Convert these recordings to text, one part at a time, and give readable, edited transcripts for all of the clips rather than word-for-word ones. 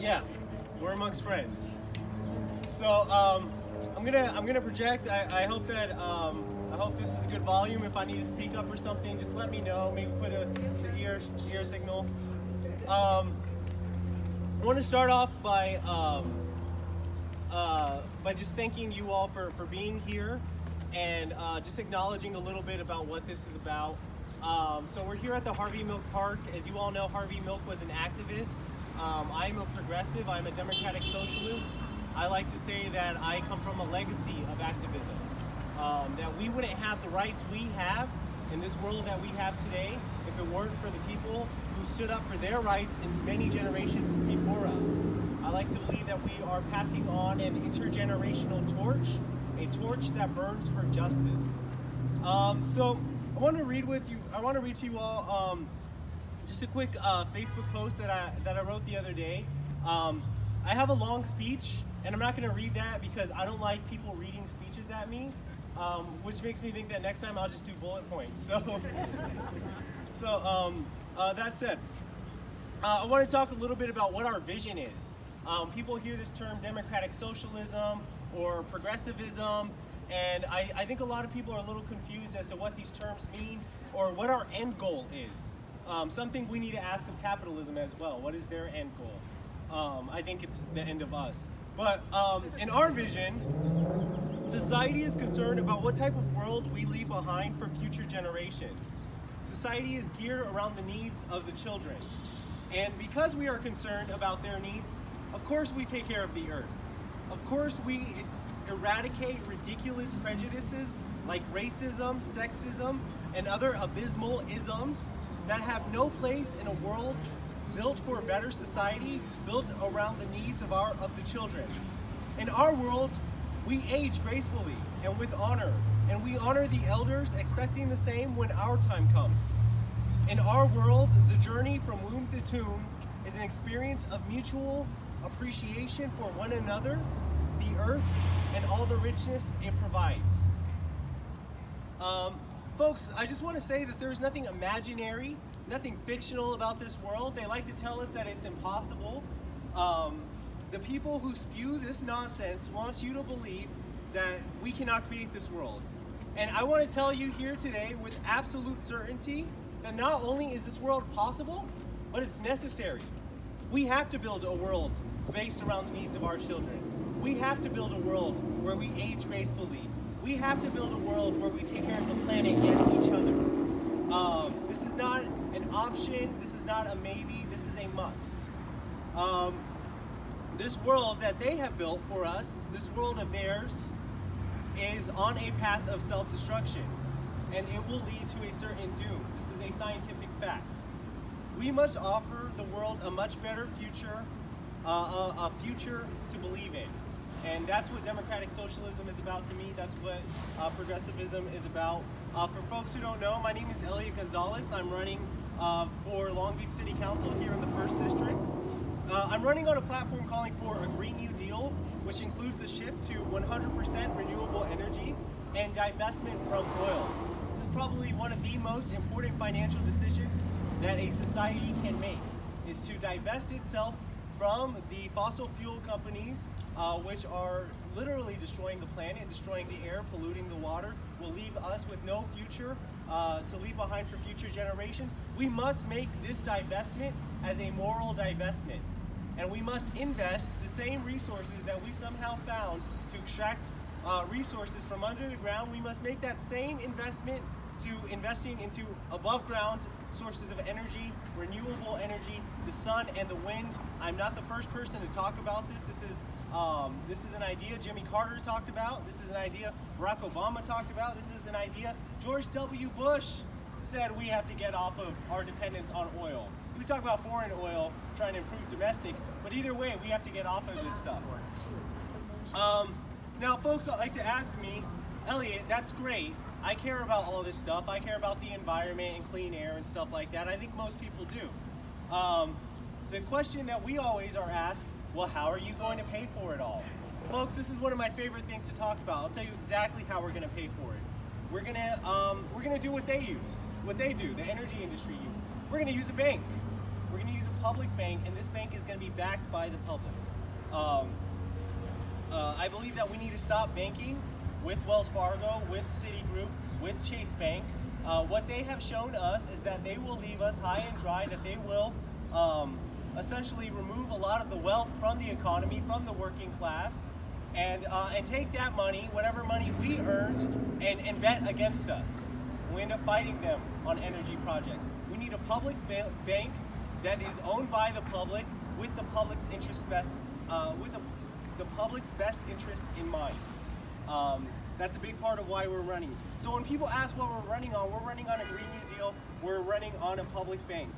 Yeah, we're amongst friends. So I'm gonna project. I hope that I hope this is a good volume. If I need to speak up or something, just let me know. Maybe put a ear signal. I want to start off by just thanking you all for being here and just acknowledging a little bit about what this is about. So we're here at the Harvey Milk Park. As you all know, Harvey Milk was an activist. I'm a progressive. I'm a democratic socialist. I like to say that I come from a legacy of activism. That we wouldn't have the rights we have in this world that we have today if it weren't for the people who stood up for their rights in many generations before us. I like to believe that we are passing on an intergenerational torch, a torch that burns for justice. So I want to read to you all just a quick Facebook post that I wrote the other day. I have a long speech, and I'm not going to read that because I don't like people reading speeches at me, which makes me think that next time I'll just do bullet points. So that said, I want to talk a little bit about what our vision is. People hear this term democratic socialism or progressivism, and I think a lot of people are a little confused as to what these terms mean or what our end goal is. Something we need to ask of capitalism as well. What is their end goal? I think it's the end of us. But in our vision, society is concerned about what type of world we leave behind for future generations. Society is geared around the needs of the children. And because we are concerned about their needs, of course we take care of the earth. Of course we eradicate ridiculous prejudices like racism, sexism, and other abysmal isms that have no place in a world built for a better society, built around the needs of the children. In our world, we age gracefully and with honor, and we honor the elders, expecting the same when our time comes. In our world, the journey from womb to tomb is an experience of mutual appreciation for one another, the earth, and all the richness it provides. Folks, I just want to say that there's nothing imaginary, nothing fictional about this world. They like to tell us that it's impossible. The people who spew this nonsense want you to believe that we cannot create this world. And I want to tell you here today with absolute certainty that not only is this world possible, but it's necessary. We have to build a world based around the needs of our children. We have to build a world where we age gracefully. We have to build a world where we take care of the planet and each other. This is not an option. This is not a maybe. This is a must. This world that they have built for us, this world of theirs, is on a path of self-destruction, and it will lead to a certain doom. This is a scientific fact. We must offer the world a much better future, a future to believe in. And that's what democratic socialism is about to me. That's what progressivism is about. For folks who don't know, my name is Elliot Gonzalez. I'm running for Long Beach City Council here in the 1st District. I'm running on a platform calling for a Green New Deal, which includes a shift to 100% renewable energy and divestment from oil. This is probably one of the most important financial decisions that a society can make, is to divest itself from the fossil fuel companies, which are literally destroying the planet, destroying the air, polluting the water, will leave us with no future to leave behind for future generations. We must make this divestment as a moral divestment. And we must invest the same resources that we somehow found to extract resources from under the ground. We must make that same investment to investing into above ground sources of energy, renewable energy, the sun and the wind. I'm not the first person to talk about this. This is an idea Jimmy Carter talked about. This is an idea Barack Obama talked about. This is an idea George W. Bush said we have to get off of our dependence on oil. He was talking about foreign oil, trying to improve domestic, but either way, we have to get off of this stuff. Now, folks like to ask me, Elliot, that's great. I care about all this stuff. I care about the environment and clean air and stuff like that. I think most people do. The question that we always are asked, well, how are you going to pay for it all? Folks, this is one of my favorite things to talk about. I'll tell you exactly how we're going to pay for it. We're gonna do what they use, what they do, the energy industry uses. We're gonna use a bank. We're gonna use a public bank, and this bank is going to be backed by the public. I believe that we need to stop banking with Wells Fargo, with Citigroup, with Chase Bank. What they have shown us is that they will leave us high and dry, that they will essentially remove a lot of the wealth from the economy, from the working class, and take that money, whatever money we earned, and bet against us. We end up fighting them on energy projects. We need a public bank that is owned by the public, with the public's interest the public's best interest in mind. That's a big part of why we're running. So when people ask what we're running on a Green New Deal. We're running on a public bank.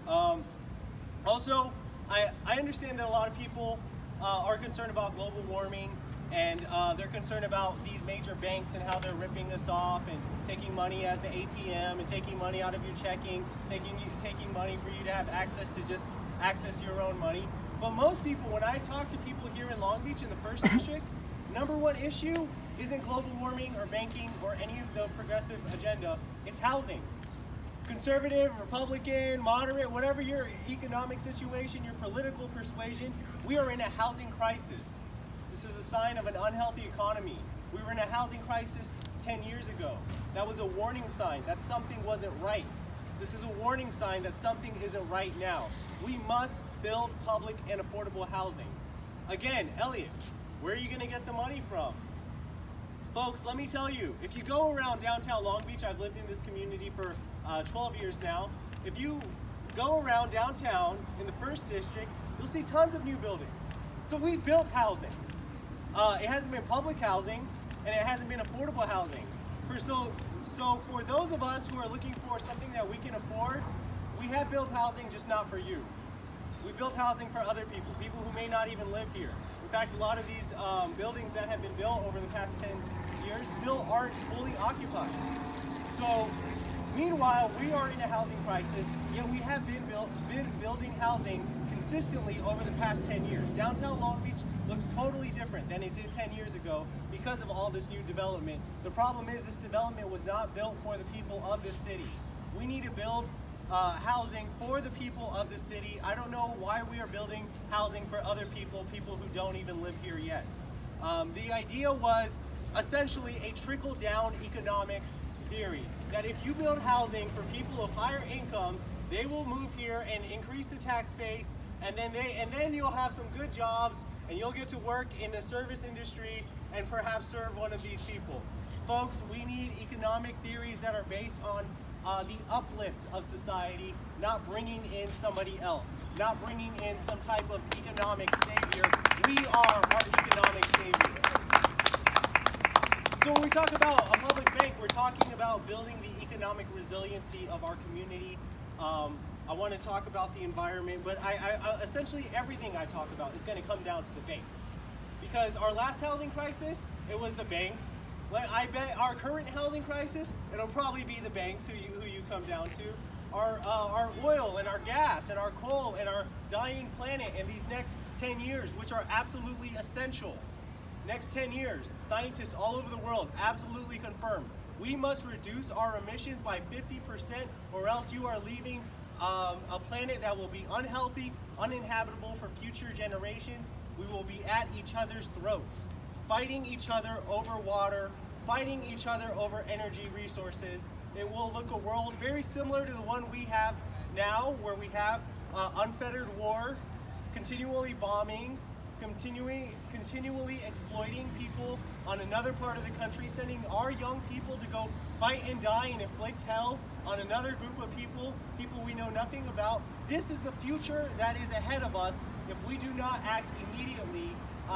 Also, I understand that a lot of people are concerned about global warming, and they're concerned about these major banks and how they're ripping us off and taking money at the ATM and taking money out of your checking, taking money for you to have access to just access your own money. But most people, when I talk to people here in Long Beach in the 1st District, number one issue isn't global warming or banking or any of the progressive agenda, it's housing. Conservative, Republican, moderate, whatever your economic situation, your political persuasion, we are in a housing crisis. This is a sign of an unhealthy economy. We were in a housing crisis 10 years ago. That was a warning sign that something wasn't right. This is a warning sign that something isn't right now. We must build public and affordable housing. Again, Elliot, where are you going to get the money from? Folks, let me tell you, if you go around downtown Long Beach, I've lived in this community for 12 years now. If you go around downtown in the 1st District, you'll see tons of new buildings. So we built housing. It hasn't been public housing, and it hasn't been affordable housing. So for those of us who are looking for something that we can afford, we have built housing, just not for you. We built housing for other people, people who may not even live here. In fact, a lot of these buildings that have been built over the past 10 years still aren't fully occupied. So meanwhile, we are in a housing crisis, yet we have been building housing consistently over the past 10 years. Downtown Long Beach looks totally different than it did 10 years ago because of all this new development. The problem is this development was not built for the people of this city. We need to build housing for the people of the city. I don't know why we are building housing for other people who don't even live here yet. The idea was essentially a trickle-down economics theory, that if you build housing for people of higher income, they will move here and increase the tax base, and then you'll have some good jobs, and you'll get to work in the service industry and perhaps serve one of these people. Folks, we need economic theories that are based on the uplift of society, not bringing in somebody else, not bringing in some type of economic savior. We are our economic savior. So when we talk about a public bank, we're talking about building the economic resiliency of our community. I want to talk about the environment, but I essentially everything I talk about is going to come down to the banks. Because our last housing crisis, it was the banks. I bet our current housing crisis, it'll probably be the banks who you come down to. Our oil and our gas and our coal and our dying planet in these next 10 years, which are absolutely essential. Next 10 years, scientists all over the world absolutely confirm we must reduce our emissions by 50%, or else you are leaving a planet that will be unhealthy, uninhabitable for future generations. We will be at each other's throats, fighting each other over water, fighting each other over energy resources. It will look a world very similar to the one we have now, where we have unfettered war, continually bombing, continually exploiting people on another part of the country, sending our young people to go fight and die and inflict hell on another group of people we know nothing about. This is the future that is ahead of us if we do not act immediately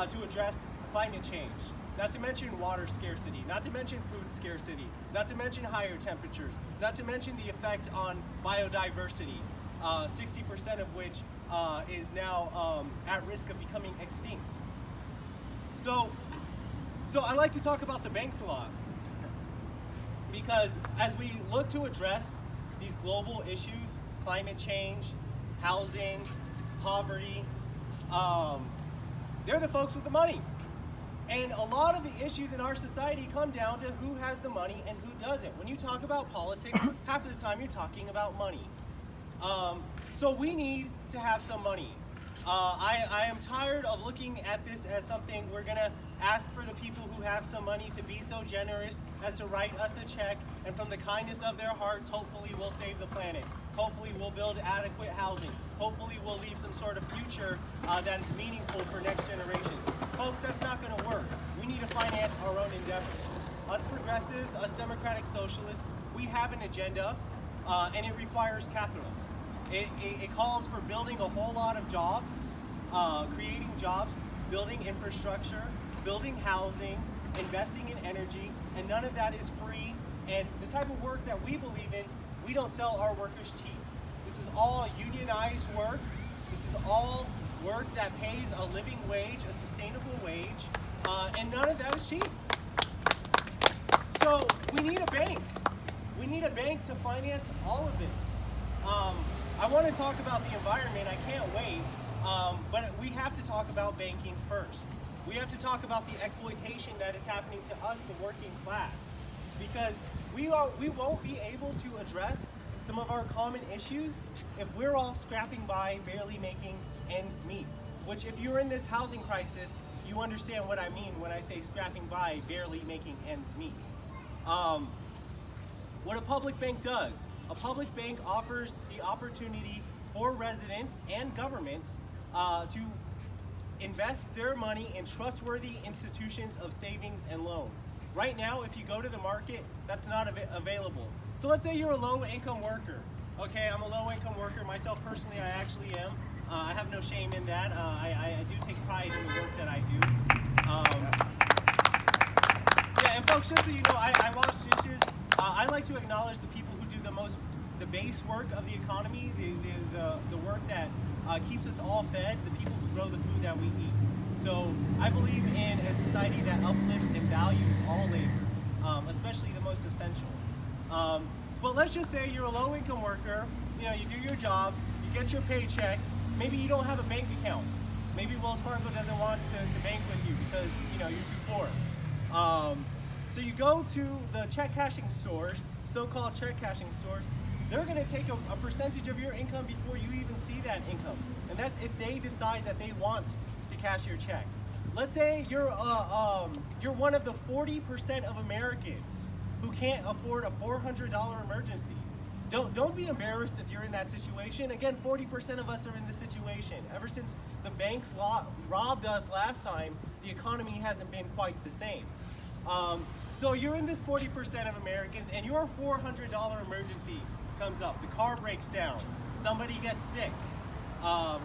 to address climate change. Not to mention water scarcity, not to mention food scarcity, not to mention higher temperatures, not to mention the effect on biodiversity, 60% of which is now at risk of becoming extinct. So I like to talk about the banks a lot, because as we look to address these global issues, climate change, housing, poverty, they're the folks with the money. And a lot of the issues in our society come down to who has the money and who doesn't. When you talk about politics, half of the time you're talking about money. So we need to have some money. I am tired of looking at this as something we're gonna ask for the people who have some money to be so generous as to write us a check, and from the kindness of their hearts, hopefully we'll save the planet. Hopefully we'll build adequate housing. Hopefully we'll leave some sort of future that is meaningful for next generations. Folks, that's not gonna work. We need to finance our own endeavors. Us progressives, us democratic socialists, we have an agenda, and it requires capital. It calls for building a whole lot of jobs, creating jobs, building infrastructure, building housing, investing in energy, and none of that is free. And the type of work that we believe in, we don't sell our workers cheap. This is all unionized work. This is all work that pays a living wage, a sustainable wage, and none of that is cheap. So we need a bank. We need a bank to finance all of this. I want to talk about the environment, I can't wait, but we have to talk about banking first. We have to talk about the exploitation that is happening to us, the working class, because we won't be able to address some of our common issues if we're all scrapping by, barely making ends meet. Which, if you're in this housing crisis, you understand what I mean when I say scrapping by, barely making ends meet. What a public bank does, a public bank offers the opportunity for residents and governments to invest their money in trustworthy institutions of savings and loan. Right now, if you go to the market, that's not available. So let's say you're a low-income worker. Okay, I'm a low-income worker. Myself personally, I actually am. I have no shame in that. I do take pride in the work that I do. Yeah, and folks, just so you know, I wash dishes. I like to acknowledge the people who do the base work of the economy, the work that keeps us all fed, the people who grow the food that we eat. So I believe in a society that uplifts and values all labor, especially the most essential. But let's just say you're a low-income worker. You know, you do your job, you get your paycheck. Maybe you don't have a bank account. Maybe Wells Fargo doesn't want to bank with you because you're too poor. So you go to the check cashing stores, so-called check cashing stores. They're going to take a percentage of your income before you even see that income, and that's if they decide that they want to cash your check. Let's say you're one of the 40% of Americans who can't afford a $400 emergency. Don't be embarrassed if you're in that situation. Again, 40% of us are in this situation. Ever since the banks robbed us last time, the economy hasn't been quite the same. So you're in this 40% of Americans, and your $400 emergency comes up. The car breaks down. Somebody gets sick.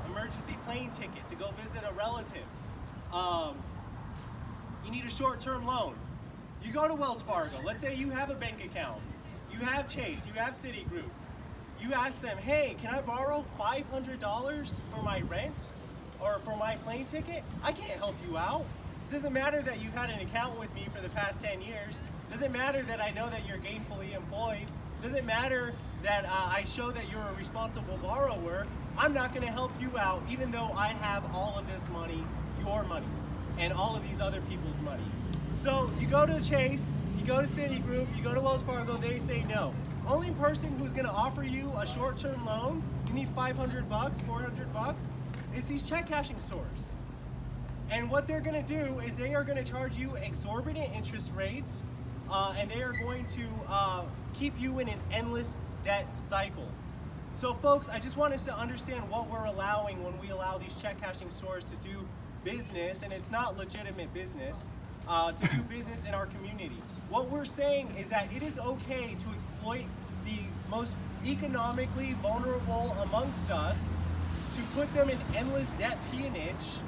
Emergency plane ticket to go visit a relative. You need a short-term loan. You go to Wells Fargo. Let's say you have a bank account. You have Chase. You have Citigroup. You ask them, hey, can I borrow $500 for my rent or for my plane ticket? I can't help you out. It doesn't matter that you've had an account with me for the past 10 years. It doesn't matter that I know that you're gainfully employed. It doesn't matter that I show that you're a responsible borrower. I'm not going to help you out even though I have all of this money, your money, and all of these other people's money. So you go to Chase, you go to Citigroup, you go to Wells Fargo, they say no. Only person who's going to offer you a short-term loan, you need $500, $400, is these check cashing stores. And what they're going to do is they are going to charge you exorbitant interest rates, and they are going to keep you in an endless debt cycle. So folks, I just want us to understand what we're allowing when we allow these check cashing stores to do business, and it's not legitimate business, to do business in our community. What we're saying is that it is okay to exploit the most economically vulnerable amongst us, to put them in endless debt peonage,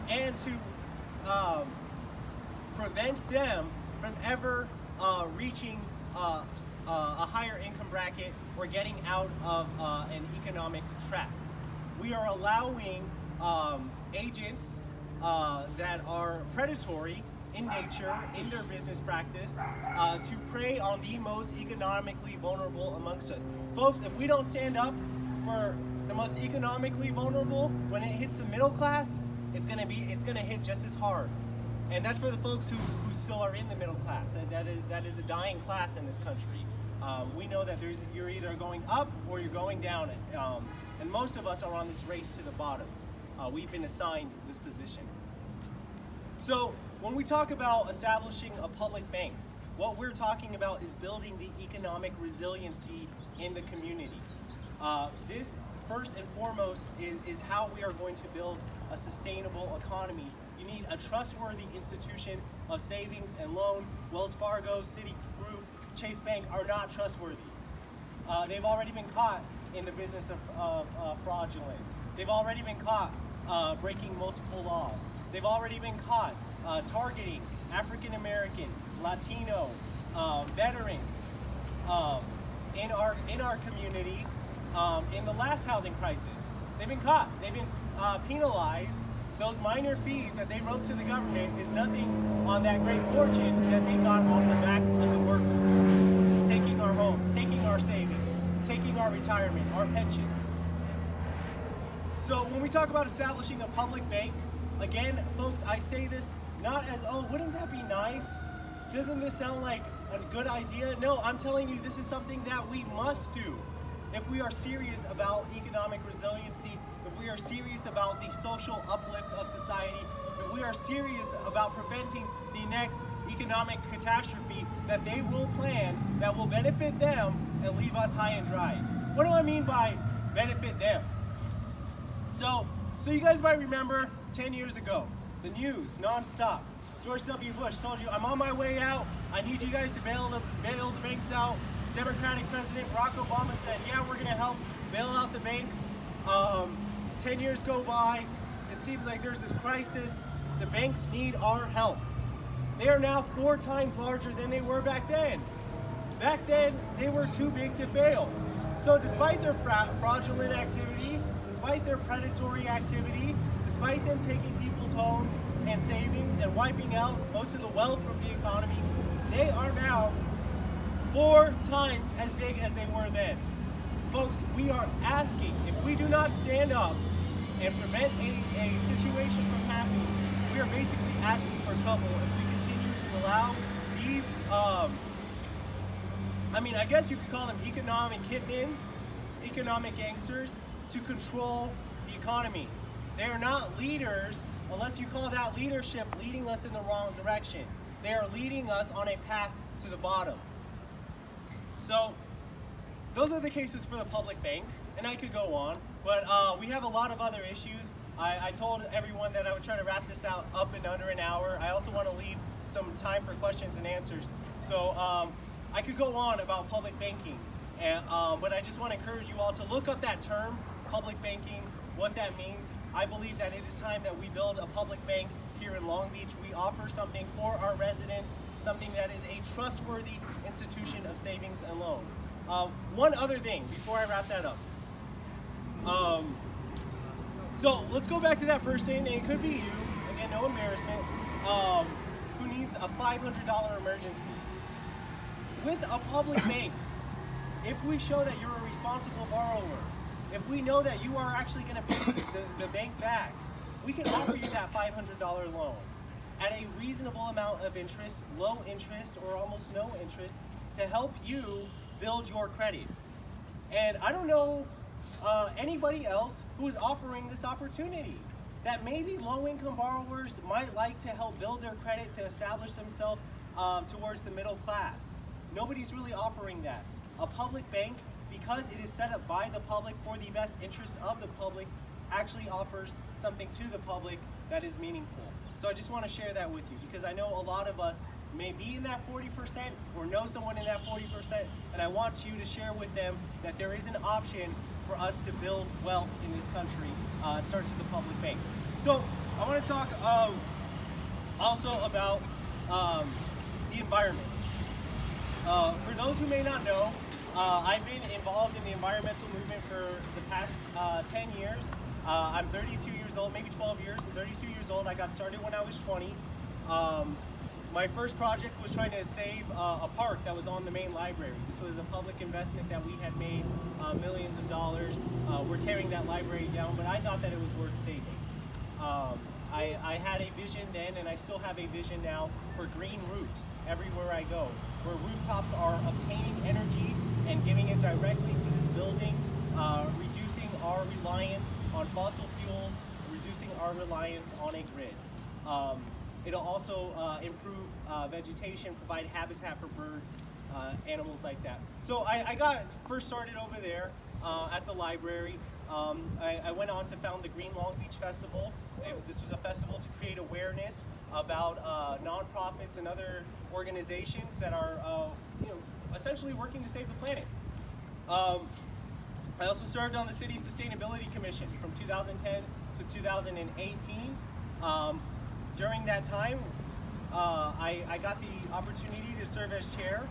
and to prevent them from ever reaching a higher income bracket or getting out of an economic trap. We are allowing agents that are predatory in nature, in their business practice, to prey on the most economically vulnerable amongst us. Folks, if we don't stand up for the most economically vulnerable, when it hits the middle class, it's gonna hit just as hard. And that's for the folks who still are in the middle class. And that is a dying class in this country. We know that you're either going up or you're going down, and most of us are on this race to the bottom. We've been assigned this position. So when we talk about establishing a public bank, what we're talking about is building the economic resiliency in the community. This, first and foremost, is how we are going to build a sustainable economy. You need a trustworthy institution of savings and loan. Wells Fargo, Citigroup, Chase Bank are not trustworthy. They've already been caught in the business of fraudulence. They've already been caught breaking multiple laws. They've already been caught targeting African American, Latino, veterans in our community in the last housing crisis. They've been caught. They've been penalized. Those minor fees that they wrote to the government is nothing on that great fortune that they got off the backs of the workers, taking our homes, taking our savings, taking our retirement, our pensions. So when we talk about establishing a public bank, again, folks, I say this not as, oh, wouldn't that be nice? Doesn't this sound like a good idea? No, I'm telling you, this is something that we must do. If we are serious about economic resiliency, if we are serious about the social uplift of society, if we are serious about preventing the next economic catastrophe that they will plan that will benefit them and leave us high and dry. What do I mean by benefit them? So you guys might remember 10 years ago, the news, nonstop. George W. Bush told you, I'm on my way out. I need you guys to bail the banks out. Democratic President Barack Obama said, yeah, we're going to help bail out the banks. 10 years go by. It seems like there's this crisis. The banks need our help. They are now 4 times larger than they were back then. Back then, they were too big to fail. So despite their fraudulent activity, despite their predatory activity, despite them taking people's homes and savings and wiping out most of the wealth from the economy, they are now 4 times as big as they were then. Folks, we are asking, if we do not stand up and prevent a situation from happening, we are basically asking for trouble if we continue to allow these, I guess you could call them economic hitmen, economic gangsters, to control the economy. They are not leaders unless you call that leadership leading us in the wrong direction. They are leading us on a path to the bottom. So those are the cases for the public bank, and I could go on, but we have a lot of other issues. I told everyone that I would try to wrap this up in under an hour. I also want to leave some time for questions and answers. So I could go on about public banking, but I just want to encourage you all to look up that term, public banking, what that means. I believe that it is time that we build a public bank here in Long Beach. We offer something for our residents, something that is a trustworthy institution of savings and loan. One other thing before I wrap that up. So let's go back to that person, and it could be you, again, no embarrassment, who needs a $500 emergency. With a public bank, if we show that you're a responsible borrower, if we know that you are actually going to pay the bank back, we can offer you that $500 loan at a reasonable amount of interest, low interest, or almost no interest, to help you build your credit. And I don't know anybody else who is offering this opportunity. That maybe low-income borrowers might like to help build their credit to establish themselves towards the middle class. Nobody's really offering that. A public bank, because it is set up by the public for the best interest of the public, actually offers something to the public that is meaningful. So I just want to share that with you, because I know a lot of us may be in that 40% or know someone in that 40%, and I want you to share with them that there is an option for us to build wealth in this country. It starts with the public bank. So I want to talk also about the environment. For those who may not know, I've been involved in the environmental movement for the past 10 years. I'm 32 years old, maybe 12 years. I'm 32 years old. I got started when I was 20. My first project was trying to save a park that was on the main library. This was a public investment that we had made millions of dollars. We're tearing that library down, but I thought that it was worth saving. I had a vision then, and I still have a vision now, for green roofs everywhere I go, where rooftops are obtaining energy and giving it directly to this building, reducing our reliance on fossil fuels, reducing our reliance on a grid. It'll also improve vegetation, provide habitat for birds, animals like that. So I got first started over there at the library. I went on to found the Green Long Beach Festival. This was a festival to create awareness about nonprofits and other organizations that are essentially working to save the planet. I also served on the City Sustainability Commission from 2010 to 2018. During that time, I got the opportunity to serve as chair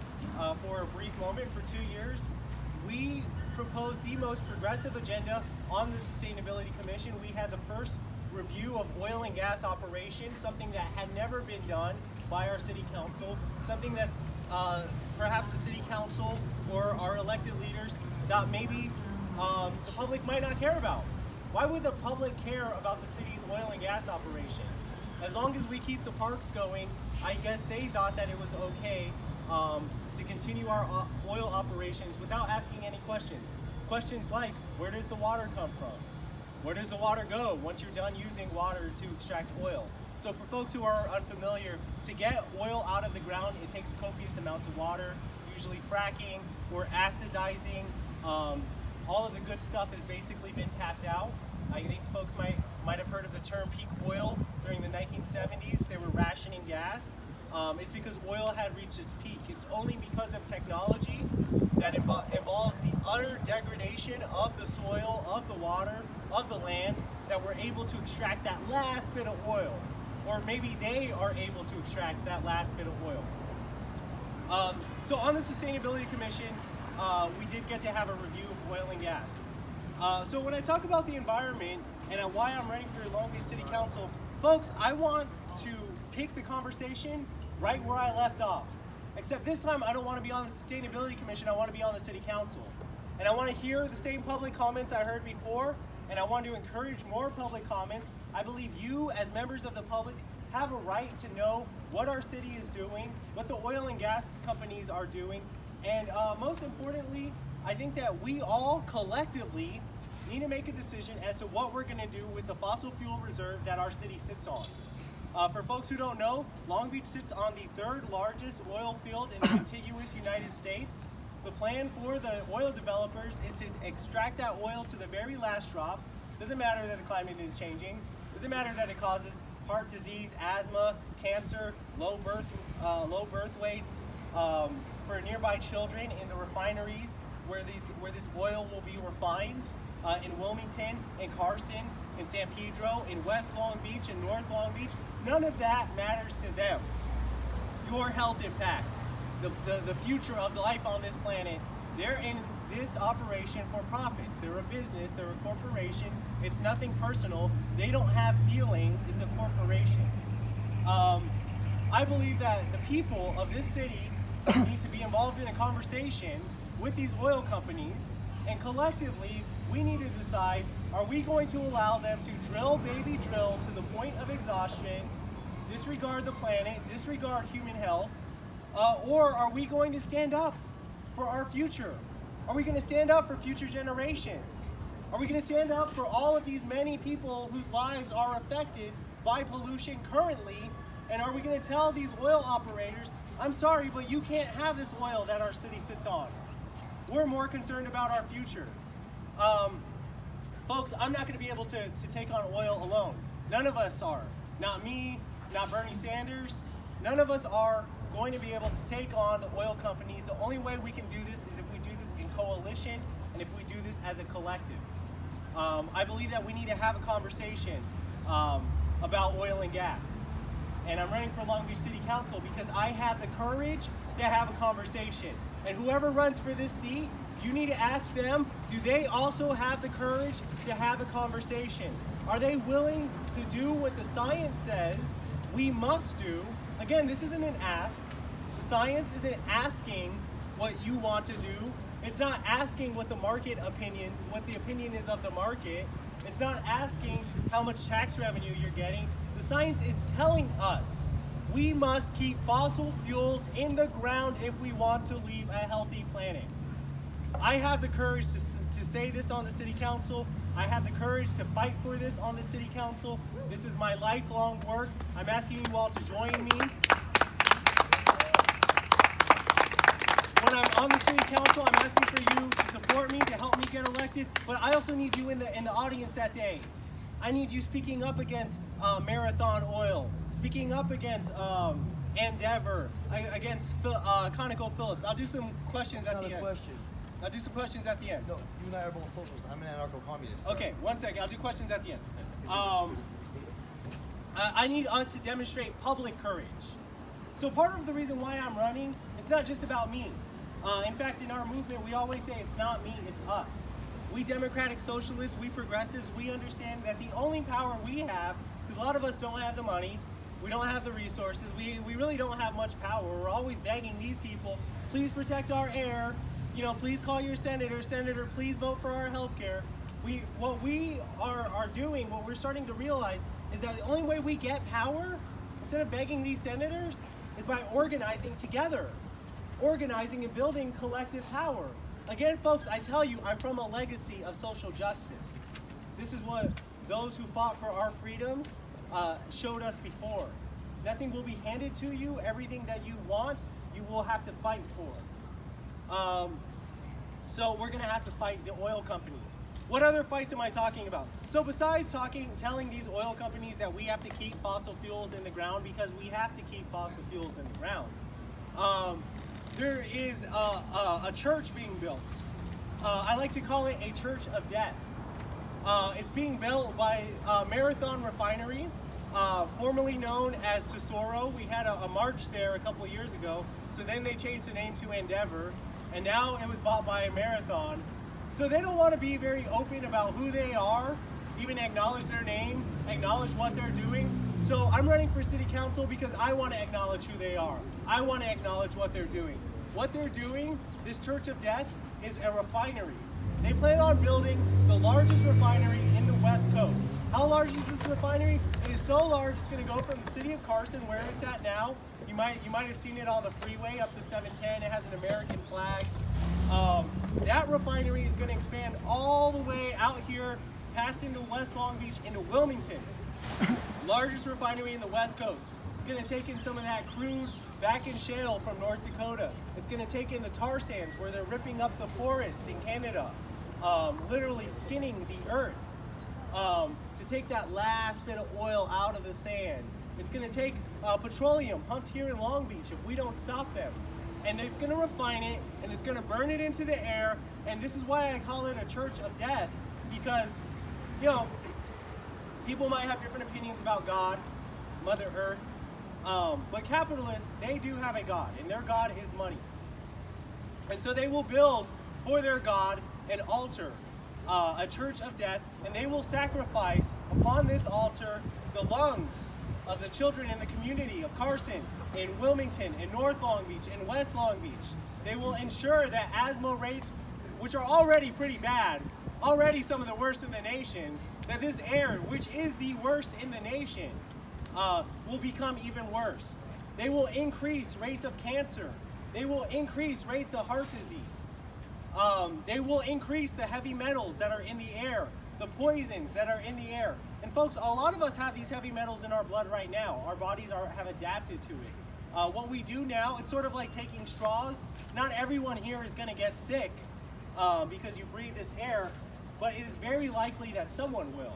for a brief moment for 2 years. We proposed the most progressive agenda on the Sustainability Commission. We had the first review of oil and gas operations, something that had never been done by our city council, something that perhaps the city council or our elected leaders thought maybe the public might not care about. Why would the public care about the city's oil and gas operations? As long as we keep the parks going, I guess they thought that it was okay to continue our oil operations without asking any questions. Questions like, where does the water come from? Where does the water go once you're done using water to extract oil? So for folks who are unfamiliar, to get oil out of the ground, it takes copious amounts of water, usually fracking or acidizing. All of the good stuff has basically been tapped out. I think folks might have heard of the term peak oil. During the 1970s, they were rationing gas. It's because oil had reached its peak. It's only because of technology that involves the utter degradation of the soil, of the water, of the land, that we're able to extract that last bit of oil. Or maybe they are able to extract that last bit of oil. So on the Sustainability Commission, we did get to have a review of oil and gas. So when I talk about the environment and why I'm running for Long Beach City Council, folks, I want to pick the conversation right where I left off. Except this time I don't want to be on the Sustainability Commission, I want to be on the City Council. And I want to hear the same public comments I heard before, and I want to encourage more public comments. I believe you, as members of the public, have a right to know what our city is doing, what the oil and gas companies are doing, and most importantly, I think that we all collectively need to make a decision as to what we're going to do with the fossil fuel reserve that our city sits on. For folks who don't know, Long Beach sits on the third largest oil field in the contiguous United States. The plan for the oil developers is to extract that oil to the very last drop. Doesn't matter that the climate is changing. Doesn't matter that it causes heart disease, asthma, cancer, low birth weights for nearby children in the refineries where this oil will be refined in Wilmington, in Carson, in San Pedro, in West Long Beach, in North Long Beach. None of that matters to them. Your health impact, the future of life on this planet, they're in this operation for profits. They're a business, they're a corporation. It's nothing personal. They don't have feelings, it's a corporation. I believe that the people of this city need to be involved in a conversation with these oil companies, and collectively we need to decide, are we going to allow them to drill baby drill to the point of exhaustion, disregard the planet, disregard human health, or are we going to stand up for our future? Are we going to stand up for future generations? Are we going to stand up for all of these many people whose lives are affected by pollution currently? And are we going to tell these oil operators, I'm sorry, but you can't have this oil that our city sits on? We're more concerned about our future. Folks, I'm not going to be able to take on oil alone. None of us are. Not me, not Bernie Sanders. None of us are going to be able to take on the oil companies. The only way we can do this is if we do this in coalition and if we do this as a collective. I believe that we need to have a conversation about oil and gas. And I'm running for Long Beach City Council because I have the courage to have a conversation. And whoever runs for this seat, you need to ask them, do they also have the courage to have a conversation? Are they willing to do what the science says we must do? Again, this isn't an ask. The science isn't asking what you want to do. It's not asking what the opinion is of the market. It's not asking how much tax revenue you're getting. The science is telling us we must keep fossil fuels in the ground if we want to leave a healthy planet. I have the courage to say this on the city council. I have the courage to fight for this on the city council. This is my lifelong work. I'm asking you all to join me. When I'm on the city council, I'm asking for you to support me, to help me get elected, but I also need you in the audience that day. I need you speaking up against Marathon Oil, speaking up against Endeavor, against ConocoPhillips. I'll do some questions at the end. I'll do some questions at the end. No, you and I are both socialists. I'm an anarcho-communist. Okay, 1 second. I'll do questions at the end. I need us to demonstrate public courage. So part of the reason why I'm running, it's not just about me. In fact, in our movement, we always say it's not me, it's us. We democratic socialists, we progressives, we understand that the only power we have, because a lot of us don't have the money, we don't have the resources, we really don't have much power. We're always begging these people, please protect our air, please call your senator, please vote for our health care. What we are doing, what we're starting to realize is that the only way we get power, instead of begging these senators, is by organizing together. Organizing and building collective power. Again, folks, I tell you, I'm from a legacy of social justice. This is what those who fought for our freedoms showed us before. Nothing will be handed to you. Everything that you want, you will have to fight for. So we're going to have to fight the oil companies. What other fights am I talking about? So besides telling these oil companies that we have to keep fossil fuels in the ground because we have to keep fossil fuels in the ground, there is a church being built. I like to call it a church of death. It's being built by Marathon Refinery, formerly known as Tesoro. We had a march there a couple of years ago, so then they changed the name to Endeavor, and now it was bought by Marathon. So they don't want to be very open about who they are, even acknowledge their name, acknowledge what they're doing. So I'm running for city council because I want to acknowledge who they are. I want to acknowledge what they're doing. What they're doing, this Church of Death, is a refinery. They plan on building the largest refinery in the West Coast. How large is this refinery? It is so large, it's going to go from the city of Carson, where it's at now. You might have seen it on the freeway up to 710. It has an American flag. That refinery is going to expand all the way out here, past into West Long Beach, into Wilmington. Largest refinery in the West Coast. It's going to take in some of that crude back in shale from North Dakota. It's going to take in the tar sands where they're ripping up the forest in Canada, literally skinning the earth to take that last bit of oil out of the sand. It's going to take petroleum pumped here in Long Beach if we don't stop them. And it's going to refine it, and it's going to burn it into the air, and this is why I call it a church of death, because, people might have different opinions about God, Mother Earth, but capitalists, they do have a God, and their God is money. And so they will build for their God an altar, a church of death, and they will sacrifice upon this altar the lungs of the children in the community of Carson, in Wilmington, in North Long Beach, in West Long Beach. They will ensure that asthma rates, which are already pretty bad, already some of the worst in the nation, that this air, which is the worst in the nation, will become even worse. They will increase rates of cancer. They will increase rates of heart disease. They will increase the heavy metals that are in the air, the poisons that are in the air. And folks, a lot of us have these heavy metals in our blood right now. Our bodies have adapted to it. What we do now, it's sort of like taking straws. Not everyone here is going to get sick because you breathe this air, but it is very likely that someone will.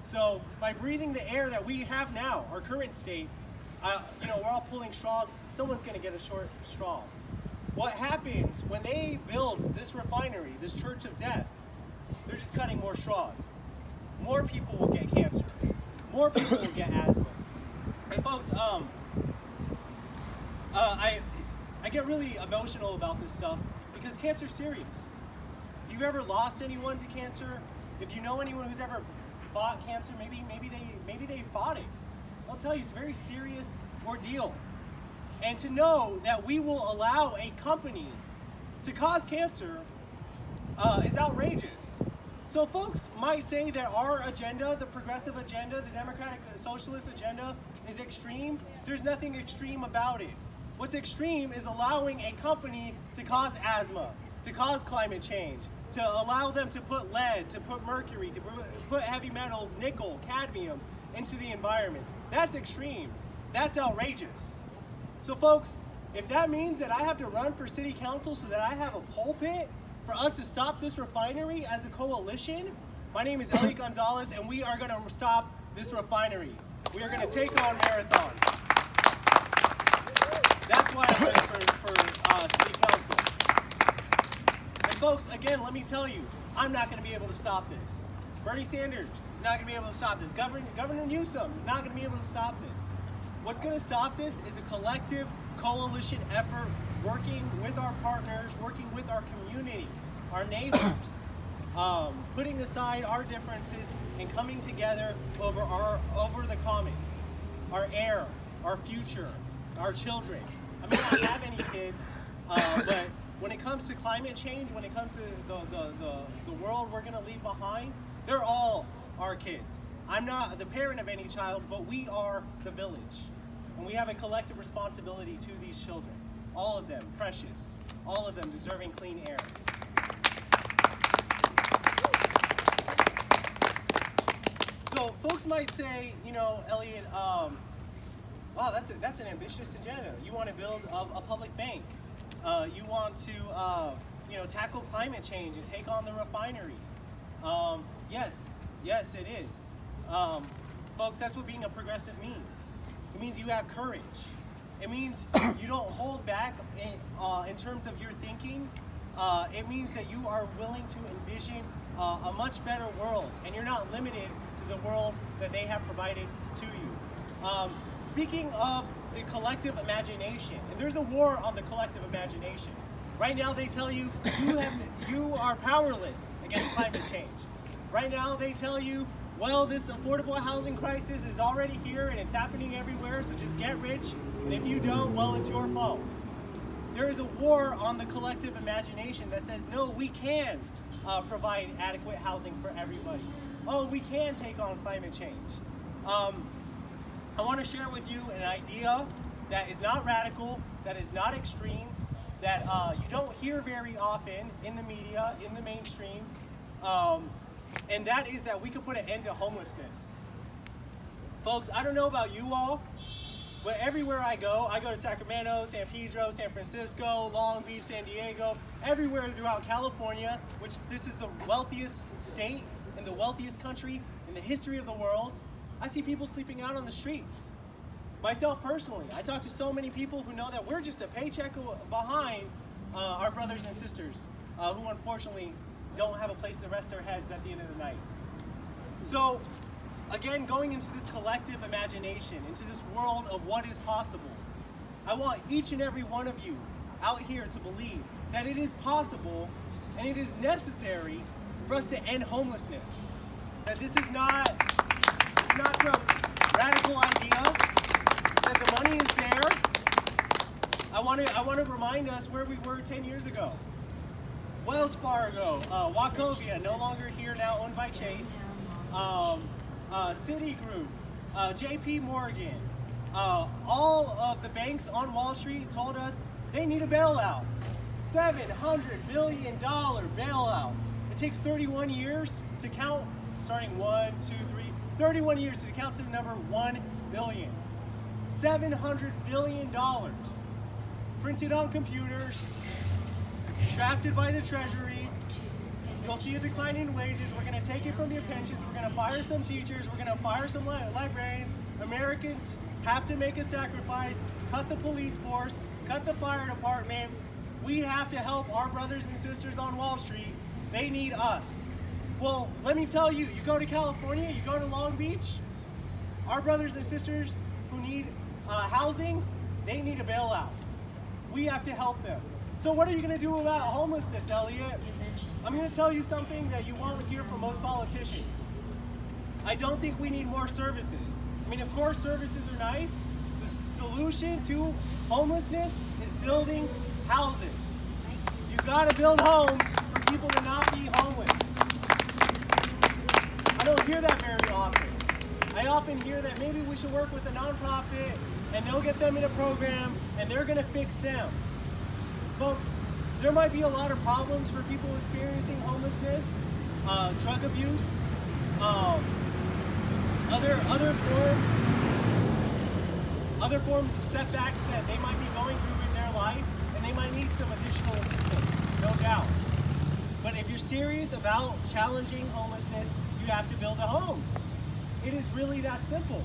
So by breathing the air that we have now, our current state, we're all pulling straws, someone's going to get a short straw. What happens when they build this refinery, this church of death, they're just cutting more straws. More people will get cancer. More people will get asthma. And folks, I get really emotional about this stuff because cancer's serious. If you've ever lost anyone to cancer, if you know anyone who's ever fought cancer, maybe they fought it. I'll tell you, it's a very serious ordeal. And to know that we will allow a company to cause cancer is outrageous. So folks might say that our agenda, the progressive agenda, the democratic socialist agenda is extreme. There's nothing extreme about it. What's extreme is allowing a company to cause asthma, to cause climate change, to allow them to put lead, to put mercury, to put heavy metals, nickel, cadmium into the environment. That's extreme. That's outrageous. So folks, if that means that I have to run for city council so that I have a pulpit for us to stop this refinery as a coalition, my name is Elliot Gonzalez, and we are going to stop this refinery. We are going to take on Marathon. That's why I'm running for city council. And folks, again, let me tell you, I'm not going to be able to stop this. Bernie Sanders is not going to be able to stop this. Governor Newsom is not going to be able to stop this. What's going to stop this is a collective coalition effort, working with our partners, working with our community, our neighbors, putting aside our differences and coming together over the commons, our air, our future, our children. I may not have any kids, but when it comes to climate change, when it comes to the world we're going to leave behind, they're all our kids. I'm not the parent of any child, but we are the village. And we have a collective responsibility to these children. All of them precious. All of them deserving clean air. So folks might say, you know, Elliot, wow, that's an ambitious agenda. You want to build a public bank. You want to, tackle climate change and take on the refineries. Yes, it is. Folks, that's what being a progressive means. It means you have courage. It means you don't hold back in terms of your thinking. It means that you are willing to envision a much better world, and you're not limited to the world that they have provided to you. Speaking of the collective imagination, and there's a war on the collective imagination. Right now they tell you you are powerless against climate change. Right now they tell you, well, this affordable housing crisis is already here and it's happening everywhere, so just get rich, and if you don't, well, it's your fault. There is a war on the collective imagination that says, no, we can provide adequate housing for everybody. Oh, we can take on climate change. I want to share with you an idea that is not radical, that is not extreme, that you don't hear very often in the media, in the mainstream, and that is that we could put an end to homelessness. Folks, I don't know about you all, but everywhere I go to Sacramento, San Pedro, San Francisco, Long Beach, San Diego, everywhere throughout California, which this is the wealthiest state and the wealthiest country in the history of the world, I see people sleeping out on the streets. Myself personally, I talk to so many people who know that we're just a paycheck behind our brothers and sisters who unfortunately don't have a place to rest their heads at the end of the night. So, again, going into this collective imagination, into this world of what is possible, I want each and every one of you out here to believe that it is possible and it is necessary for us to end homelessness. That this is not some radical idea, that the money is there. I want to remind us where we were 10 years ago. Wells Fargo, Wachovia, no longer here, now owned by Chase, Citigroup, JP Morgan, all of the banks on Wall Street told us they need a bailout. $700 billion bailout. It takes 31 years to count, starting 1, 2, 3, 31 years to count to the number 1 billion. $700 billion printed on computers, drafted by the Treasury. You'll see a decline in wages. We're going to take it from your pensions. We're going to fire some teachers. We're going to fire some librarians. Americans have to make a sacrifice, cut the police force, cut the fire department. We have to help our brothers and sisters on Wall Street. They need us. Well, let me tell you, you go to California, you go to Long Beach, our brothers and sisters who need housing, they need a bailout. We have to help them. So what are you going to do about homelessness, Elliot? I'm going to tell you something that you won't hear from most politicians. I don't think we need more services. I mean, of course, services are nice. The solution to homelessness is building houses. You got to build homes for people to not be homeless. I don't hear that very often. I often hear that maybe we should work with a nonprofit and they'll get them in a program and they're going to fix them. Folks, there might be a lot of problems for people experiencing homelessness, drug abuse, other forms of setbacks that they might be going through in their life, and they might need some additional assistance, no doubt. But if you're serious about challenging homelessness, you have to build the homes. It is really that simple.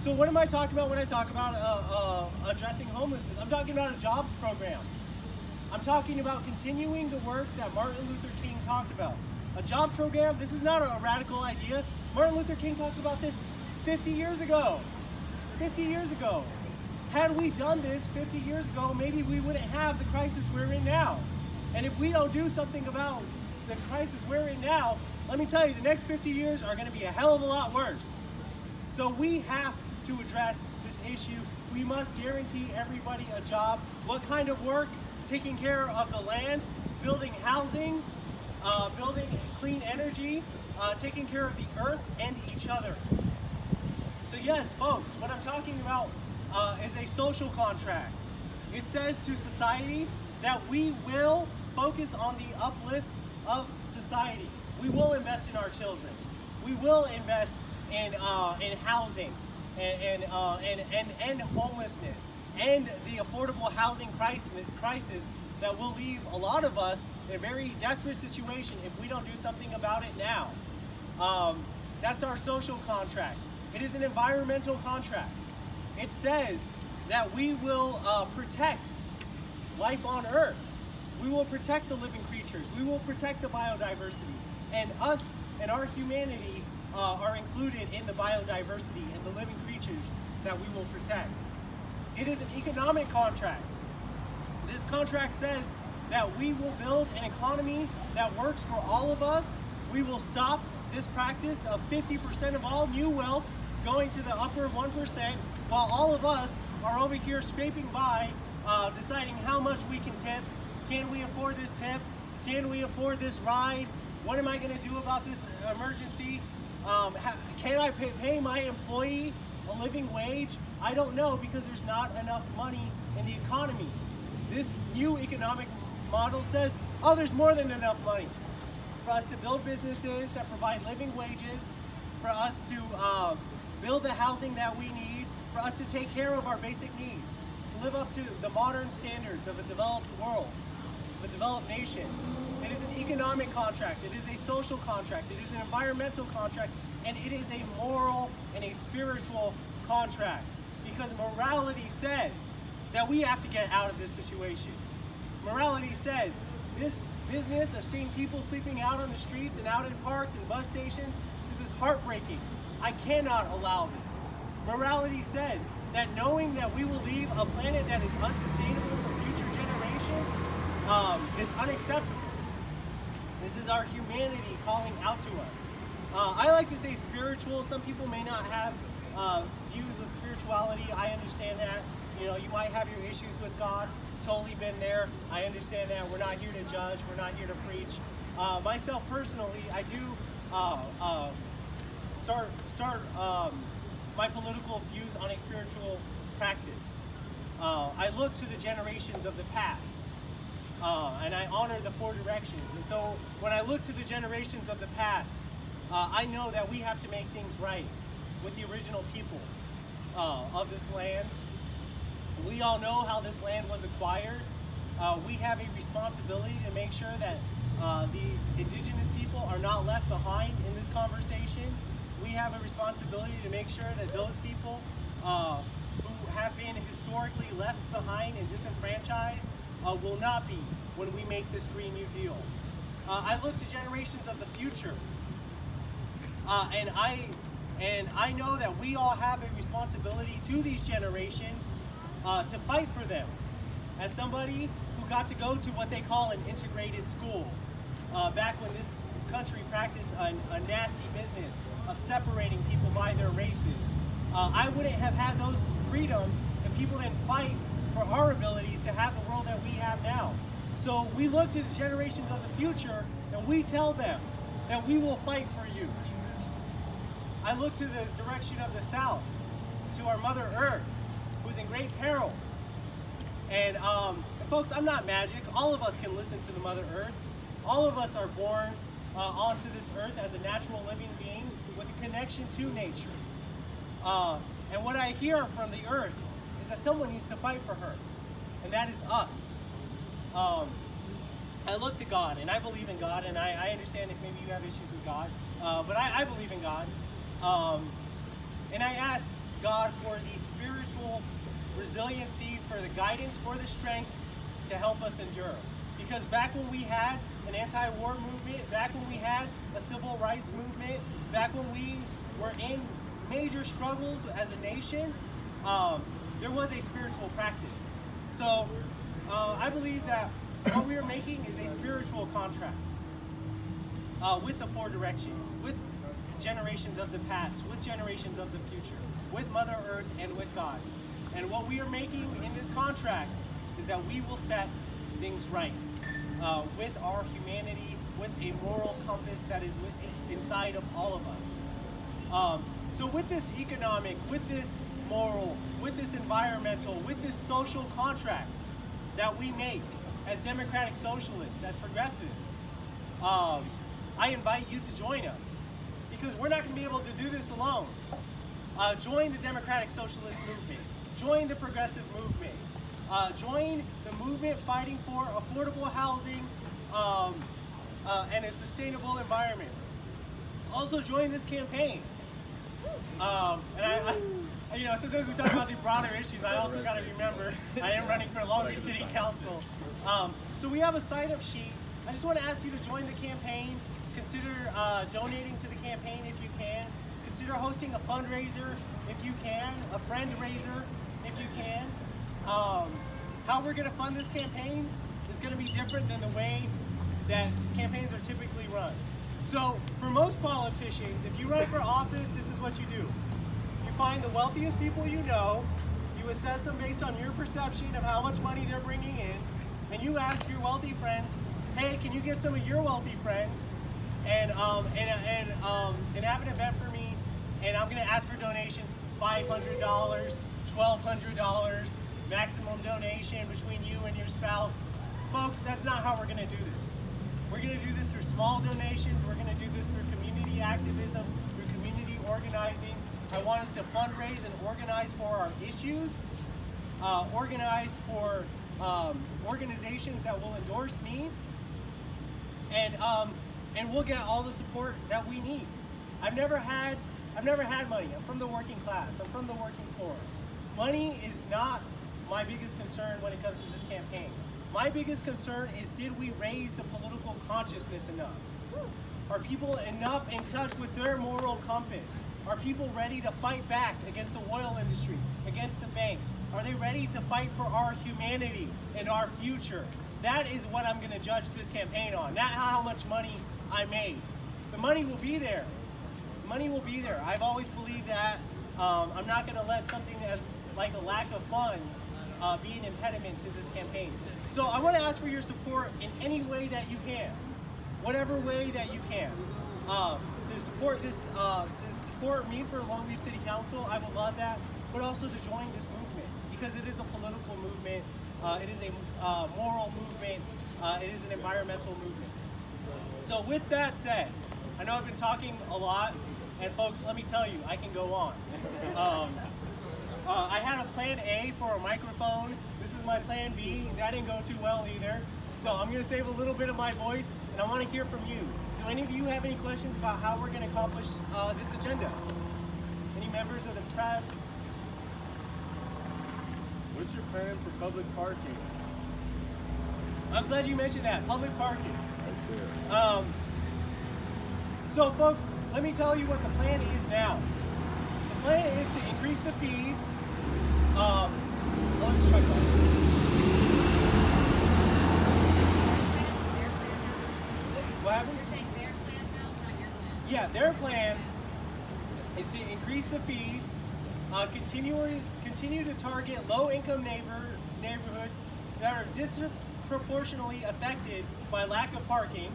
So what am I talking about when I talk about addressing homelessness? I'm talking about a jobs program. I'm talking about continuing the work that Martin Luther King talked about. A jobs program, this is not a radical idea. Martin Luther King talked about this 50 years ago. 50 years ago. Had we done this 50 years ago, maybe we wouldn't have the crisis we're in now. And if we don't do something about the crisis we're in now, let me tell you, the next 50 years are going to be a hell of a lot worse. So we have to address this issue. We must guarantee everybody a job. What kind of work? Taking care of the land, building housing, building clean energy, taking care of the earth and each other. So yes, folks, what I'm talking about is a social contract. It says to society that we will focus on the uplift of society. We will invest in our children. We will invest in housing and homelessness and the affordable housing crisis that will leave a lot of us in a very desperate situation if we don't do something about it now. That's our social contract. It is an environmental contract. It says that we will protect life on Earth. We will protect the living creatures. We will protect the biodiversity. And us and our humanity are included in the biodiversity and the living creatures that we will protect. It is an economic contract. This contract says that we will build an economy that works for all of us. We will stop this practice of 50% of all new wealth going to the upper 1%, while all of us are over here scraping by, deciding how much we can tip. Can we afford this tip? Can we afford this ride? What am I going to do about this emergency? Can I pay my employee a living wage? I don't know, because there's not enough money in the economy. This new economic model says, oh, there's more than enough money for us to build businesses that provide living wages, for us to build the housing that we need, for us to take care of our basic needs, to live up to the modern standards of a developed world, of a developed nation. It is an economic contract, it is a social contract, it is an environmental contract, and it is a moral and a spiritual contract. Because morality says that we have to get out of this situation. Morality says this business of seeing people sleeping out on the streets and out in parks and bus stations, this is heartbreaking. I cannot allow this. Morality says that knowing that we will leave a planet that is unsustainable for future generations is unacceptable. This is our humanity calling out to us. I like to say spiritual. Some people may not have views of spirituality. I understand that. You know, you might have your issues with God. Totally been there. I understand that. We're not here to judge. We're not here to preach. Myself personally, I do start my political views on a spiritual practice. I look to the generations of the past, and I honor the four directions. And so when I look to the generations of the past, I know that we have to make things right with the original people of this land. We all know how this land was acquired. We have a responsibility to make sure that the indigenous people are not left behind in this conversation. We have a responsibility to make sure that those people who have been historically left behind and disenfranchised will not be when we make this Green New Deal. I look to generations of the future, and I know that we all have a responsibility to these generations to fight for them. As somebody who got to go to what they call an integrated school, back when this country practiced a nasty business of separating people by their races, I wouldn't have had those freedoms if people didn't fight for our abilities to have the world that we have now. So we look to the generations of the future and we tell them that we will fight for you. I look to the direction of the south, to our Mother Earth, who's in great peril. And folks, I'm not magic. All of us can listen to the Mother Earth. All of us are born onto this earth as a natural living being with a connection to nature. And what I hear from the earth is that someone needs to fight for her, and that is us. I look to God, and I believe in God, and I understand if maybe you have issues with God, but I believe in God. And I ask God for the spiritual resiliency, for the guidance, for the strength to help us endure. Because back when we had an anti-war movement, back when we had a civil rights movement, back when we were in major struggles as a nation, there was a spiritual practice. So I believe that what we are making is a spiritual contract with the four directions, with generations of the past, with generations of the future, with Mother Earth and with God. And what we are making in this contract is that we will set things right with our humanity, with a moral compass that is inside of all of us. So with this economic, with this moral, with this environmental, with this social contract that we make as democratic socialists, as progressives, I invite you to join us, because we're not going to be able to do this alone. Join the democratic socialist movement. Join the progressive movement. Join the movement fighting for affordable housing and a sustainable environment. Also join this campaign. Sometimes we talk about the broader issues. I also got to remember I am running for Long Beach City Council. So we have a sign-up sheet. I just want to ask you to join the campaign. Consider donating to the campaign if you can. Consider hosting a fundraiser if you can, a friend raiser if you can. How we're going to fund this campaigns is going to be different than the way that campaigns are typically run. So for most politicians, if you run for office, this is what you do. You find the wealthiest people you know, you assess them based on your perception of how much money they're bringing in, and you ask your wealthy friends, hey, can you get some of your wealthy friends and have an event for me, and I'm going to ask for donations, $500, $1,200, maximum donation between you and your spouse. Folks, that's not how we're going to do this. We're going to do this through small donations. We're going to do this through community activism, through community organizing. I want us to fundraise and organize for our issues, organize for organizations that will endorse me, and we'll get all the support that we need. I've never had money. I'm from the working class. I'm from the working poor. Money is not my biggest concern when it comes to this campaign. My biggest concern is, did we raise the political consciousness enough? Are people enough in touch with their moral compass? Are people ready to fight back against the oil industry, against the banks? Are they ready to fight for our humanity and our future? That is what I'm going to judge this campaign on, not how much money I made. The money will be there. The money will be there. I've always believed that. I'm not going to let something as like a lack of funds be an impediment to this campaign. So I want to ask for your support in any way that you can, whatever way that you can, to support this, to support me for Long Beach City Council. I would love that, but also to join this movement, because it is a political movement, it is a moral movement, it is an environmental movement. So with that said, I know I've been talking a lot, and folks, let me tell you, I can go on. I had a plan A for a microphone. This is my plan B. That didn't go too well either. So I'm going to save a little bit of my voice, and I want to hear from you. Do any of you have any questions about how we're going to accomplish this agenda? Any members of the press? What's your plan for public parking? I'm glad you mentioned that, public parking. Right there. So folks, let me tell you what the plan is now. The plan is to increase the fees. Let's try that. What happened? You're saying their plan now, not your plan? Yeah, their plan is to increase the fees, continue to target low-income neighborhoods that are disproportionately affected by lack of parking.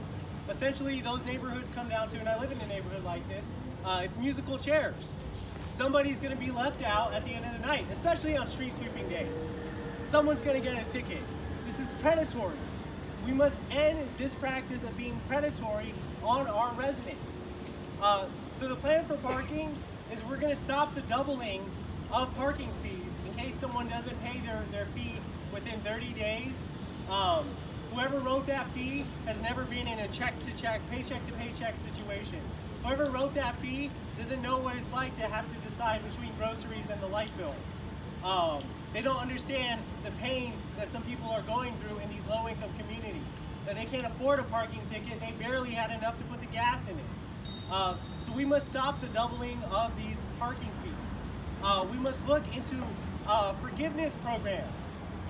Essentially, those neighborhoods come down to, and I live in a neighborhood like this, it's musical chairs. Somebody's going to be left out at the end of the night, especially on street sweeping day. Someone's going to get a ticket. This is predatory. We must end this practice of being predatory on our residents. So the plan for parking is we're going to stop the doubling of parking fees in case someone doesn't pay their fee within 30 days. Whoever wrote that fee has never been in a check-to-check, paycheck-to-paycheck situation. Whoever wrote that fee doesn't know what it's like to have to decide between groceries and the light bill. They don't understand the pain that some people are going through in these low-income communities. That they can't afford a parking ticket, they barely had enough to put the gas in it. So we must stop the doubling of these parking fees. We must look into forgiveness programs.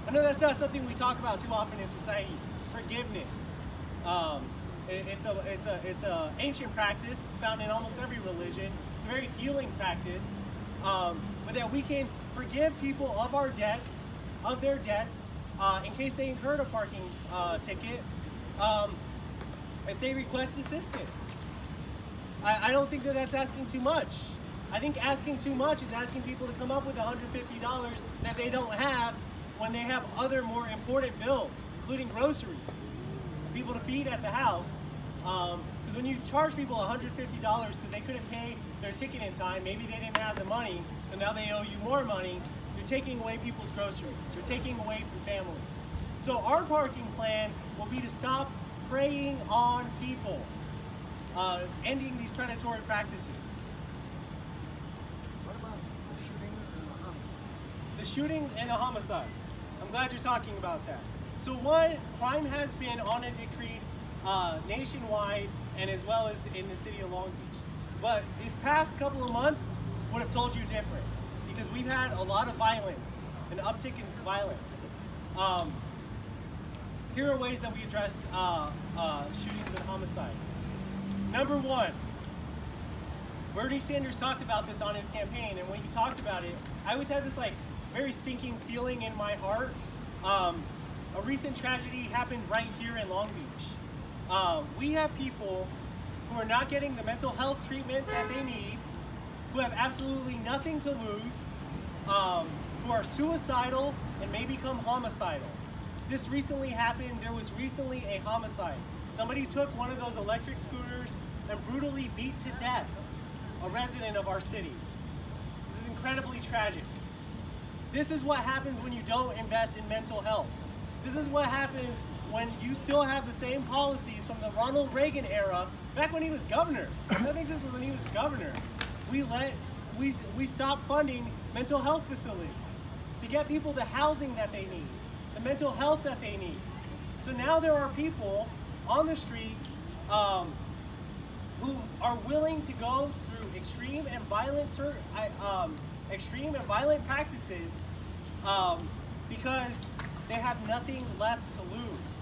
I know that's not something we talk about too often in society. Forgiveness. It's a ancient practice found in almost every religion. It's a very healing practice, but that we can forgive people of their debts, in case they incurred a parking ticket, if they request assistance. I don't think that that's asking too much. I think asking too much is asking people to come up with $150 that they don't have when they have other more important bills, including groceries, people to feed at the house. Because when you charge people $150 because they couldn't pay their ticket in time, maybe they didn't have the money, so now they owe you more money, you're taking away people's groceries, you're taking away from families. So our parking plan will be to stop preying on people, ending these predatory practices. What about the shootings and the homicides? The shootings and the homicide. I'm glad you're talking about that. So one, crime has been on a decrease nationwide and as well as in the city of Long Beach. But these past couple of months would have told you different because we've had a lot of violence, an uptick in violence. Here are ways that we address shootings and homicide. Number one, Bernie Sanders talked about this on his campaign, and when he talked about it, I always had this very sinking feeling in my heart. A recent tragedy happened right here in Long Beach. We have people who are not getting the mental health treatment that they need, who have absolutely nothing to lose, who are suicidal and may become homicidal. This recently happened. There was recently a homicide. Somebody took one of those electric scooters and brutally beat to death a resident of our city. This is incredibly tragic. This is what happens when you don't invest in mental health. This is what happens when you still have the same policies from the Ronald Reagan era, back when he was governor. I think this was when he was governor. We stopped funding mental health facilities to get people the housing that they need, the mental health that they need. So now there are people on the streets who are willing to go through extreme and violent practices because they have nothing left to lose.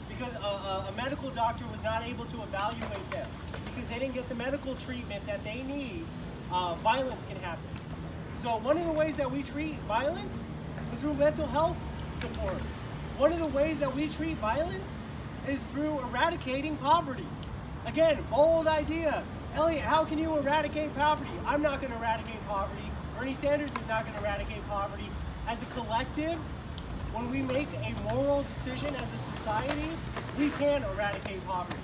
Because a medical doctor was not able to evaluate them. Because they didn't get the medical treatment that they need, violence can happen. So one of the ways that we treat violence is through mental health support. One of the ways that we treat violence is through eradicating poverty. Again, bold idea. Elliot, how can you eradicate poverty? I'm not going to eradicate poverty. Bernie Sanders is not going to eradicate poverty. As a collective, when we make a moral decision as a society, we can eradicate poverty.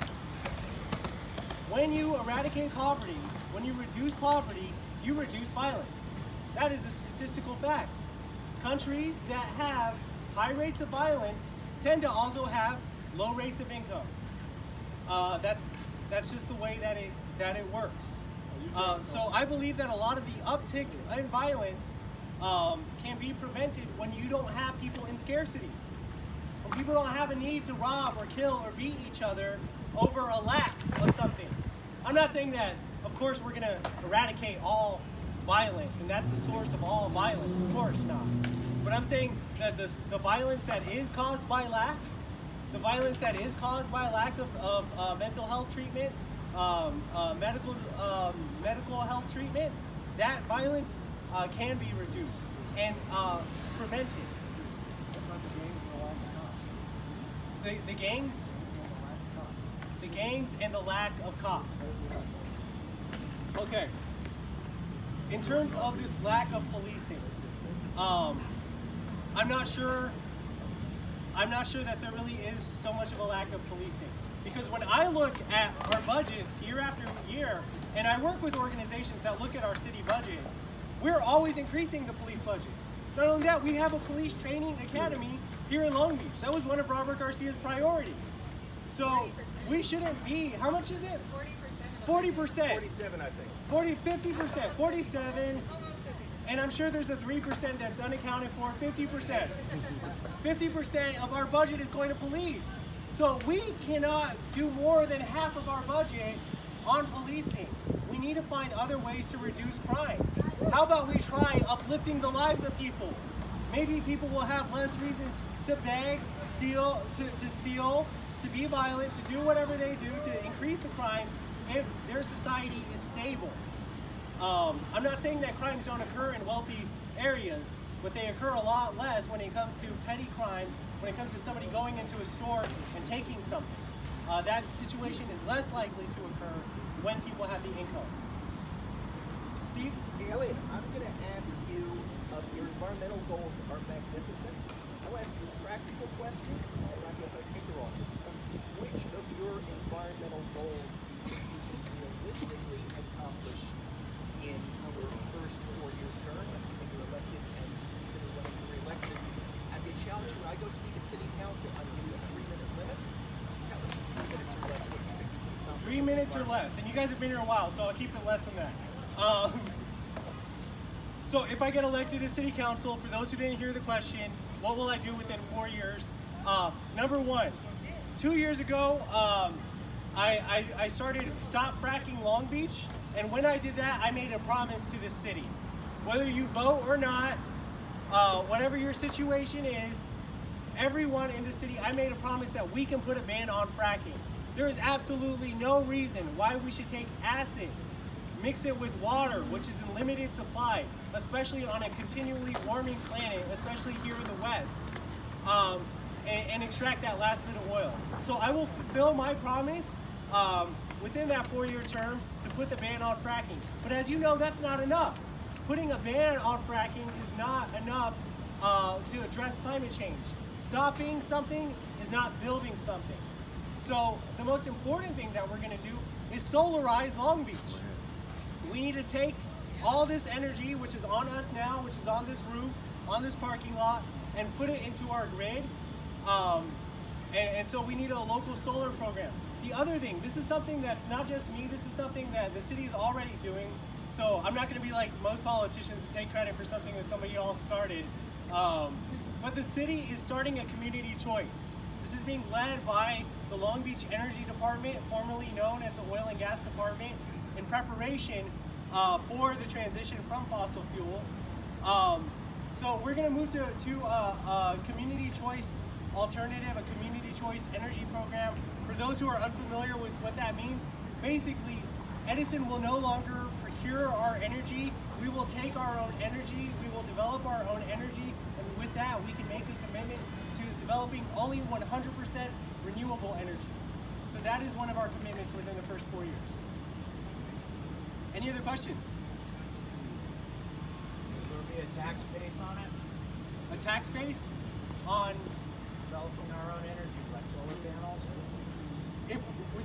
When you eradicate poverty, when you reduce poverty, you reduce violence. That is a statistical fact. Countries that have high rates of violence tend to also have low rates of income. That's just the way that it works. So I believe that a lot of the uptick in violence can be prevented when you don't have people in scarcity. When people don't have a need to rob or kill or beat each other over a lack of something. I'm not saying that, of course, we're going to eradicate all violence and that's the source of all violence. Of course not. But I'm saying that the violence that is caused by lack, the violence that is caused by a lack of mental health treatment, medical health treatment, that violence can be reduced and prevented. What about the gangs and the lack of cops? The gangs? the gangs, and the lack of cops. Okay. In terms of this lack of policing, I'm not sure that there really is so much of a lack of policing. Because when I look at our budgets year after year, and I work with organizations that look at our city budget, we're always increasing the police budget. Not only that, we have a police training academy here in Long Beach. That was one of Robert Garcia's priorities. So 40%. we shouldn't be, how much is it? 40%. 40%. 47, I think. 40, 50%, 47. Almost 50%. And I'm sure there's a 3% that's unaccounted for, 50%. 50% of our budget is going to police. So we cannot do more than half of our budget on policing. We need to find other ways to reduce crimes. How about we try uplifting the lives of people? Maybe people will have less reasons to beg, steal, to be violent, to do whatever they do to increase the crimes if their society is stable. I'm not saying that crimes don't occur in wealthy areas, but they occur a lot less when it comes to petty crimes, when it comes to somebody going into a store and taking something. That situation is less likely to occur when people have the income. Steve? Elliot, I'm going to ask you, your environmental goals are magnificent. I'll ask you a practical question, and I'm going to kick her off. Which of your environmental goals do you think you can realistically accomplish in your first 4-year term, assuming you're elected and consider running for re-election? I'm going to challenge you. I go speak at city council. I'm giving you a 3-minute limit. Tell us in 3 minutes or less what you think you can accomplish. 3 minutes or less, and you guys have been here a while, so I'll keep it less than that. So if I get elected to city council, for those who didn't hear the question, what will I do within 4 years? Number one, 2 years ago, I started Stop Fracking Long Beach, and when I did that, I made a promise to this city. Whether you vote or not, whatever your situation is, everyone in the city, I made a promise that we can put a ban on fracking. There is absolutely no reason why we should take acids, mix it with water, which is in limited supply, especially on a continually warming planet, especially here in the West, and extract that last bit of oil. So I will fulfill my promise within that 4-year term to put the ban on fracking. But as you know, that's not enough. Putting a ban on fracking is not enough to address climate change. Stopping something is not building something. So the most important thing that we're going to do is solarize Long Beach. We need to take all this energy, which is on us now, which is on this roof, on this parking lot, and put it into our grid. And so we need a local solar program. The other thing, this is something that's not just me, this is something that the city is already doing. So I'm not going to be like most politicians to take credit for something that somebody else started. But the city is starting a community choice. This is being led by the Long Beach Energy Department, formerly known as the Oil and Gas Department, in preparation for the transition from fossil fuel. So we're going to move to a community choice alternative, a community choice energy program. For those who are unfamiliar with what that means, basically Edison will no longer procure our energy. We will take our own energy, we will develop our own energy, and with that we can make a commitment to developing only 100% renewable energy. So that is one of our commitments within the first 4 years. Any other questions? Will there be a tax base on it? A tax base on Developing our own energy, like solar panels?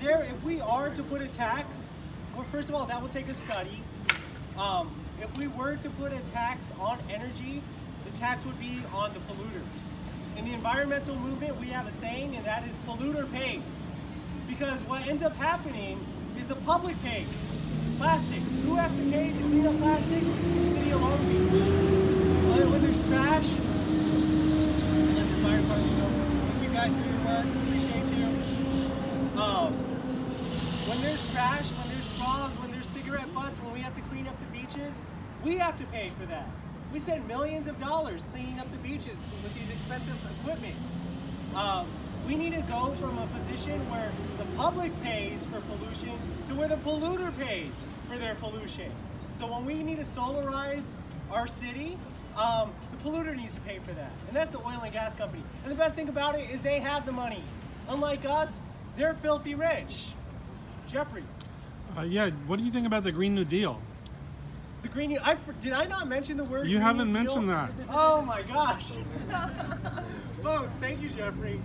if we are to put a tax, well, first of all, that will take a study. If we were to put a tax on energy, the tax would be on the polluters. In the environmental movement, we have a saying, and that is polluter pays. Because what ends up happening is the public pays. Plastics. Who has to pay to clean up plastics? The city of Long Beach. When there's trash, let this fire department go. Thank you guys for your work. Appreciate you. When there's trash, when there's straws, when there's cigarette butts, when we have to clean up the beaches, we have to pay for that. We spend millions of dollars cleaning up the beaches with these expensive equipment. We need to go from a position where the public pays for pollution to where the polluter pays for their pollution. So when we need to solarize our city, the polluter needs to pay for that. And that's the oil and gas company. And the best thing about it is they have the money. Unlike us, They're filthy rich. Jeffrey, Yeah, what do you think about the Green New Deal? the Green New, did I not mention the word You Green haven't New Deal? mentioned that. Oh my gosh. Folks, thank you, Jeffrey.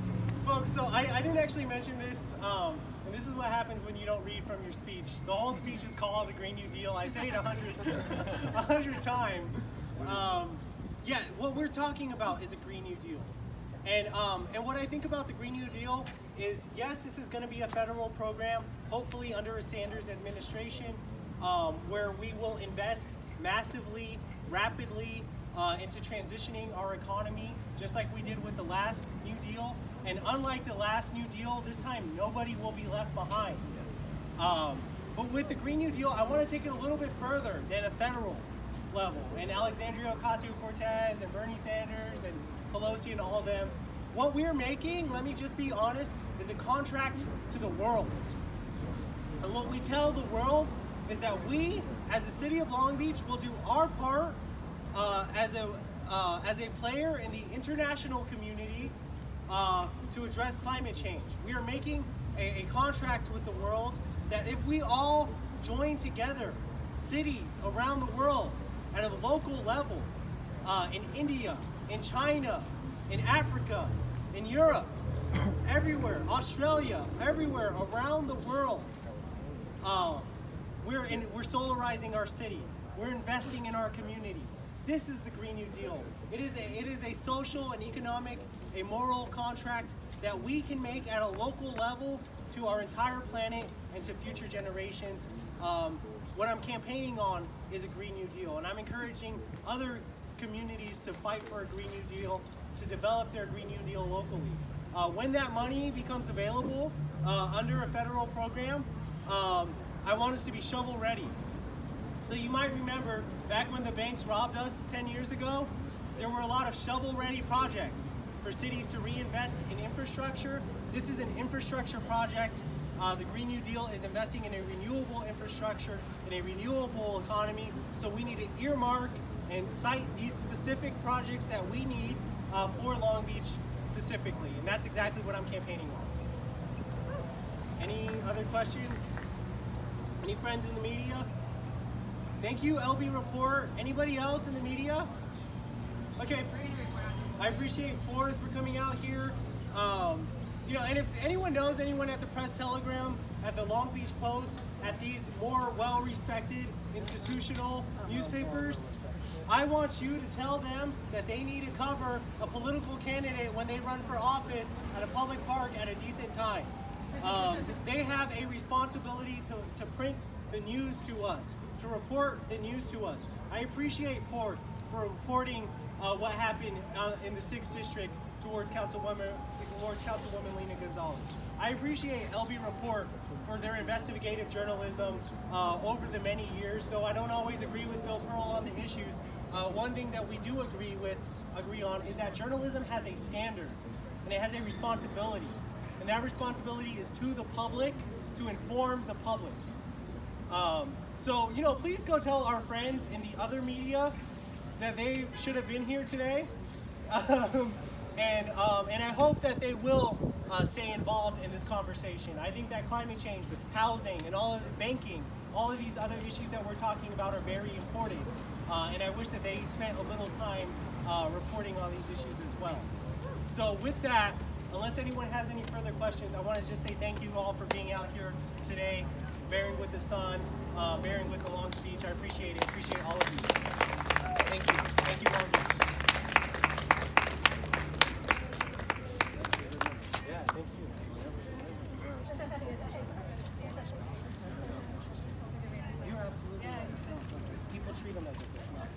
Folks, so I didn't actually mention this, and this is what happens when you don't read from your speech. The whole speech is called the Green New Deal. I say it 100 times. Yeah, what we're talking about is a Green New Deal. And what I think about the Green New Deal is, yes, this is going to be a federal program, hopefully under a Sanders administration, where we will invest massively, rapidly into transitioning our economy, just like we did with the last New Deal. And unlike the last New Deal, this time nobody will be left behind. But with the Green New Deal, I want to take it a little bit further than a federal level. And Alexandria Ocasio-Cortez and Bernie Sanders and Pelosi and all of them, what we're making, let me just be honest, is a contract to the world. And what we tell the world is that we, as the city of Long Beach, will do our part as a player in the international community to address climate change. We are making a contract with the world that if we all join together, cities around the world at a local level, in India, in China, in Africa, in Europe, everywhere, Australia, everywhere around the world, we're solarizing our city. We're investing in our community. This is the Green New Deal. It is a social and economic, a moral contract that we can make at a local level to our entire planet and to future generations. What I'm campaigning on is a Green New Deal, and I'm encouraging other communities to fight for a Green New Deal, to develop their Green New Deal locally. When that money becomes available under a federal program, I want us to be shovel ready. So you might remember back when the banks robbed us 10 years ago, there were a lot of shovel-ready projects for cities to reinvest in infrastructure. This is an infrastructure project. The Green New Deal is investing in a renewable infrastructure, in a renewable economy. So we need to earmark and cite these specific projects that we need for Long Beach specifically. And that's exactly what I'm campaigning on. Any other questions? Any friends in the media? Thank you, LB Report. Anybody else in the media? Okay, I appreciate Forrest for coming out here. And if anyone knows anyone at the Press Telegram, at the Long Beach Post, at these more well-respected institutional newspapers, I want you to tell them that they need to cover a political candidate when they run for office at a public park at a decent time. They have a responsibility to print the news to us, to report the news to us. I appreciate Ford for reporting what happened in the 6th District towards Councilwoman Lena Gonzalez. I appreciate LB Report for their investigative journalism over the many years, though I don't always agree with Bill Pearl on the issues. One thing that we do agree on is that journalism has a standard and it has a responsibility. And that responsibility is to the public, to inform the public. So, please go tell our friends in the other media that they should have been here today. And I hope that they will stay involved in this conversation. I think that climate change, housing, and all of the banking, all of these other issues that we're talking about are very important. And I wish that they spent a little time reporting on these issues as well. So with that, unless anyone has any further questions, I want to just say thank you all for being out here today, bearing with the sun, bearing with the long speech. I appreciate it. Appreciate all of you.